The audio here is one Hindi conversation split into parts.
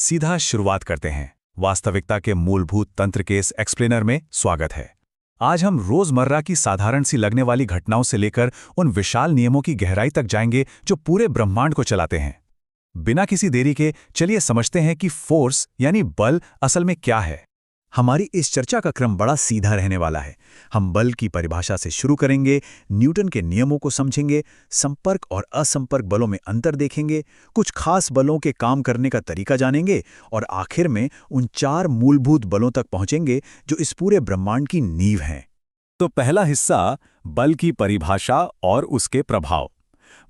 सीधा शुरुआत करते हैं। वास्तविकता के मूलभूत तंत्र के इस एक्सप्लेनर में स्वागत है। आज हम रोजमर्रा की साधारण सी लगने वाली घटनाओं से लेकर उन विशाल नियमों की गहराई तक जाएंगे जो पूरे ब्रह्मांड को चलाते हैं। बिना किसी देरी के चलिए समझते हैं कि फोर्स यानी बल असल में क्या है। हमारी इस चर्चा का क्रम बड़ा सीधा रहने वाला है। हम बल की परिभाषा से शुरू करेंगे, न्यूटन के नियमों को समझेंगे, संपर्क और असंपर्क बलों में अंतर देखेंगे, कुछ खास बलों के काम करने का तरीका जानेंगे और आखिर में उन 4 मूलभूत बलों तक पहुंचेंगे जो इस पूरे ब्रह्मांड की नींव हैं। तो पहला हिस्सा, बल की परिभाषा और उसके प्रभाव।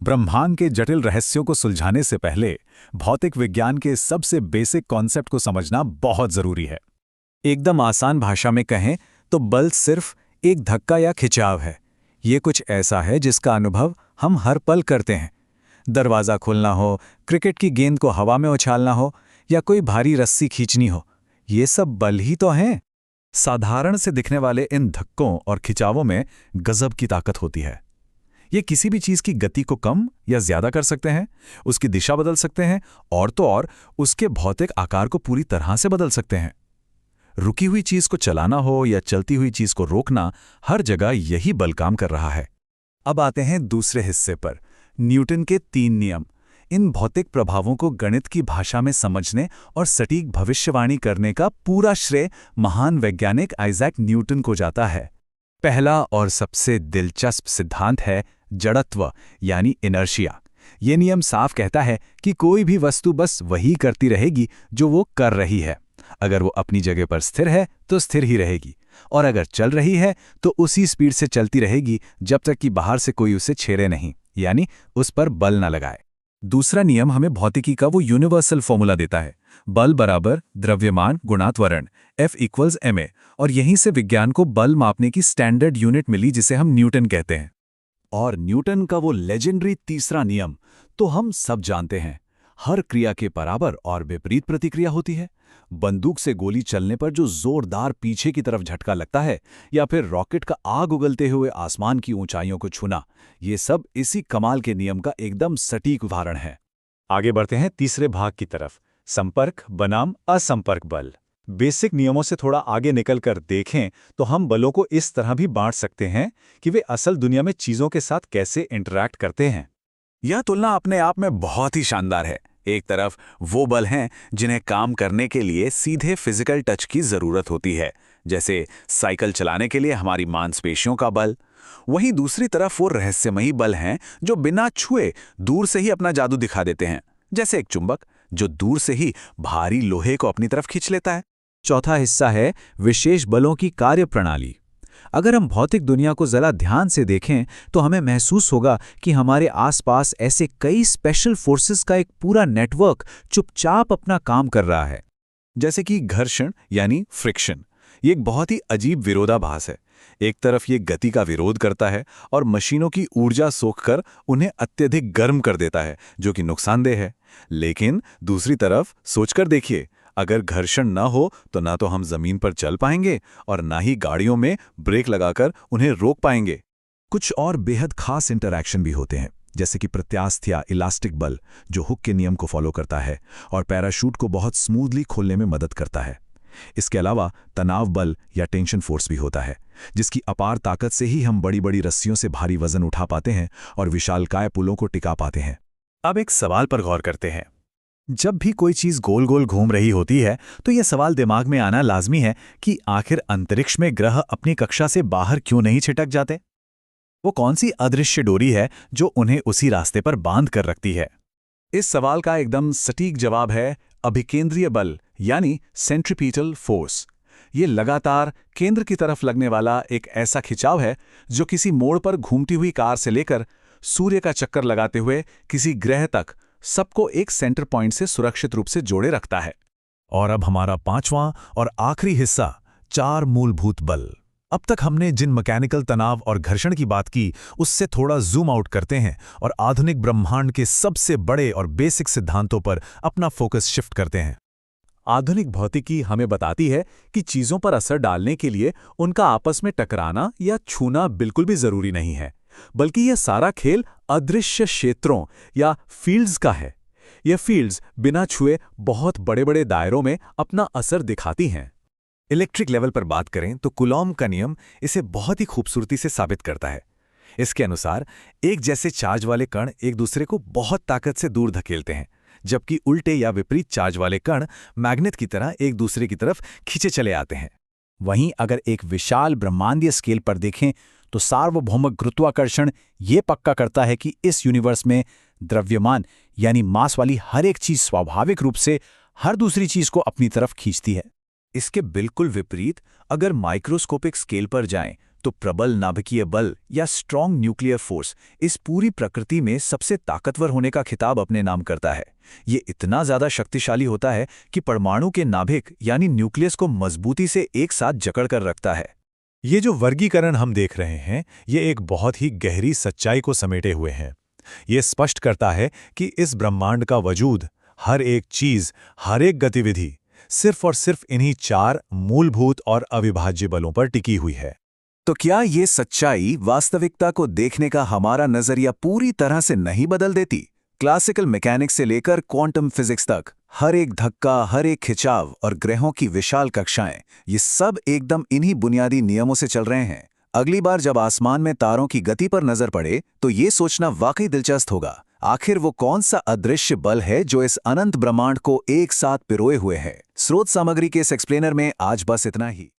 ब्रह्मांड के जटिल रहस्यों को सुलझाने से पहले भौतिक विज्ञान के सबसे बेसिक कॉन्सेप्ट को समझना बहुत जरूरी है। एकदम आसान भाषा में कहें तो बल सिर्फ एक धक्का या खिंचाव है। ये कुछ ऐसा है जिसका अनुभव हम हर पल करते हैं। दरवाज़ा खोलना हो, क्रिकेट की गेंद को हवा में उछालना हो या कोई भारी रस्सी खींचनी हो, ये सब बल ही तो हैं। साधारण से दिखने वाले इन धक्कों और खिंचावों में गजब की ताकत होती है। ये किसी भी चीज़ की गति को कम या ज़्यादा कर सकते हैं, उसकी दिशा बदल सकते हैं और तो और उसके भौतिक आकार को पूरी तरह से बदल सकते हैं। रुकी हुई चीज को चलाना हो या चलती हुई चीज को रोकना, हर जगह यही बल काम कर रहा है। अब आते हैं दूसरे हिस्से पर, न्यूटन के 3 नियम। इन भौतिक प्रभावों को गणित की भाषा में समझने और सटीक भविष्यवाणी करने का पूरा श्रेय महान वैज्ञानिक आइजैक न्यूटन को जाता है। पहला और सबसे दिलचस्प सिद्धांत है जड़त्व यानी इनर्शिया। ये नियम साफ कहता है कि कोई भी वस्तु बस वही करती रहेगी जो वो कर रही है। अगर वो अपनी जगह पर स्थिर है तो स्थिर ही रहेगी, और अगर चल रही है तो उसी स्पीड से चलती रहेगी जब तक कि बाहर से कोई उसे छेड़े नहीं, यानी उस पर बल न लगाए। दूसरा नियम हमें भौतिकी का वो यूनिवर्सल फॉर्मूला देता है, बल बराबर द्रव्यमान गुणा त्वरण, F=ma, और यहीं से विज्ञान को बल मापने की स्टैंडर्ड यूनिट मिली जिसे हम न्यूटन कहते हैं। और न्यूटन का वो लेजेंडरी तीसरा नियम तो हम सब जानते हैं, हर क्रिया के बराबर और विपरीत प्रतिक्रिया होती है। बंदूक से गोली चलने पर जो जोरदार पीछे की तरफ झटका लगता है, या फिर रॉकेट का आग उगलते हुए आसमान की ऊंचाइयों को छूना, ये सब इसी कमाल के नियम का एकदम सटीक उदाहरण है। आगे बढ़ते हैं तीसरे भाग की तरफ, संपर्क बनाम असंपर्क बल। बेसिक नियमों से थोड़ा आगे निकलकर देखें तो हम बलों को इस तरह भी बांट सकते हैं कि वे असल दुनिया में चीजों के साथ कैसे इंटरैक्ट करते हैं। यह तुलना अपने आप में बहुत ही शानदार है। एक तरफ वो बल हैं जिन्हें काम करने के लिए सीधे फिजिकल टच की जरूरत होती है, जैसे साइकिल चलाने के लिए हमारी मांसपेशियों का बल। वहीं दूसरी तरफ वो रहस्यमयी बल हैं जो बिना छुए दूर से ही अपना जादू दिखा देते हैं, जैसे एक चुंबक जो दूर से ही भारी लोहे को अपनी तरफ खींच लेता है। चौथा हिस्सा है विशेष बलों की कार्यप्रणाली। अगर हम भौतिक दुनिया को जरा ध्यान से देखें तो हमें महसूस होगा कि हमारे आसपास ऐसे कई स्पेशल फोर्सेस का एक पूरा नेटवर्क चुपचाप अपना काम कर रहा है। जैसे कि घर्षण यानी फ्रिक्शन, ये एक बहुत ही अजीब विरोधाभास है। एक तरफ ये गति का विरोध करता है और मशीनों की ऊर्जा सोखकर उन्हें अत्यधिक गर्म कर देता है, जो कि नुकसानदेह है। लेकिन दूसरी तरफ सोचकर देखिए, अगर घर्षण ना हो तो ना तो हम जमीन पर चल पाएंगे और ना ही गाड़ियों में ब्रेक लगाकर उन्हें रोक पाएंगे। कुछ और बेहद खास इंटरैक्शन भी होते हैं, जैसे कि प्रत्यास्थ या इलास्टिक बल जो हुक के नियम को फॉलो करता है और पैराशूट को बहुत स्मूथली खोलने में मदद करता है। इसके अलावा तनाव बल या टेंशन फोर्स भी होता है, जिसकी अपार ताकत से ही हम बड़ी बड़ी रस्सियों से भारी वजन उठा पाते हैं और विशालकाय पुलों को टिका पाते हैं। अब एक सवाल पर गौर करते हैं। जब भी कोई चीज गोल गोल घूम रही होती है तो यह सवाल दिमाग में आना लाजमी है कि आखिर अंतरिक्ष में ग्रह अपनी कक्षा से बाहर क्यों नहीं छिटक जाते? वो कौन सी अदृश्य डोरी है जो उन्हें उसी रास्ते पर बांध कर रखती है? इस सवाल का एकदम सटीक जवाब है अभिकेंद्रीय बल यानी सेंट्रीपिटल फोर्स। ये लगातार केंद्र की तरफ लगने वाला एक ऐसा खिंचाव है जो किसी मोड़ पर घूमती हुई कार से लेकर सूर्य का चक्कर लगाते हुए किसी ग्रह तक सबको एक सेंटर पॉइंट से सुरक्षित रूप से जोड़े रखता है। और अब हमारा 5वां और आखिरी हिस्सा, 4 मूलभूत बल। अब तक हमने जिन मैकेनिकल तनाव और घर्षण की बात की, उससे थोड़ा जूम आउट करते हैं और आधुनिक ब्रह्मांड के सबसे बड़े और बेसिक सिद्धांतों पर अपना फोकस शिफ्ट करते हैं। आधुनिक भौतिकी हमें बताती है कि चीजों पर असर डालने के लिए उनका आपस में टकराना या छूना बिल्कुल भी जरूरी नहीं है, बल्कि यह सारा खेल अदृश्य क्षेत्रों या फील्ड्स का है। ये फील्ड्स बिना छुए बहुत बड़े-बड़े दायरों में अपना असर दिखाती हैं। इलेक्ट्रिक लेवल पर बात करें तो कूलॉम का नियम इसे बहुत ही खूबसूरती से साबित करता है। इसके अनुसार एक जैसे चार्ज वाले कण एक दूसरे को बहुत ताकत से दूर धकेलते हैं, जबकि उल्टे या विपरीत चार्ज वाले कण मैग्नेट की तरह एक दूसरे की तरफ खींचे चले आते हैं। वहीं अगर एक विशाल ब्रह्मांडीय स्केल पर देखें तो सार्वभौमिक गुरुत्वाकर्षण ये पक्का करता है कि इस यूनिवर्स में द्रव्यमान यानी मास वाली हर एक चीज स्वाभाविक रूप से हर दूसरी चीज को अपनी तरफ खींचती है। इसके बिल्कुल विपरीत अगर माइक्रोस्कोपिक स्केल पर जाएं तो प्रबल नाभिकीय बल या स्ट्रॉन्ग न्यूक्लियर फोर्स इस पूरी प्रकृति में सबसे ताकतवर होने का खिताब अपने नाम करता है। ये इतना ज्यादा शक्तिशाली होता है कि परमाणु के नाभिक यानी न्यूक्लियस को मजबूती से एक साथ जकड़ कर रखता है। ये जो वर्गीकरण हम देख रहे हैं ये एक बहुत ही गहरी सच्चाई को समेटे हुए हैं। ये स्पष्ट करता है कि इस ब्रह्मांड का वजूद, हर एक चीज, हर एक गतिविधि सिर्फ और सिर्फ इन्हीं 4 मूलभूत और अविभाज्य बलों पर टिकी हुई है। तो क्या ये सच्चाई वास्तविकता को देखने का हमारा नजरिया पूरी तरह से नहीं बदल देती? क्लासिकल मैकेनिक्स से लेकर क्वांटम फिजिक्स तक हर एक धक्का, हर एक खिंचाव और ग्रहों की विशाल कक्षाएं, ये सब एकदम इन्हीं बुनियादी नियमों से चल रहे हैं। अगली बार जब आसमान में तारों की गति पर नजर पड़े तो ये सोचना वाकई दिलचस्प होगा, आखिर वो कौन सा अदृश्य बल है जो इस अनंत ब्रह्मांड को एक साथ पिरोए हुए है। स्रोत सामग्री के इस एक्सप्लेनर में आज बस इतना ही।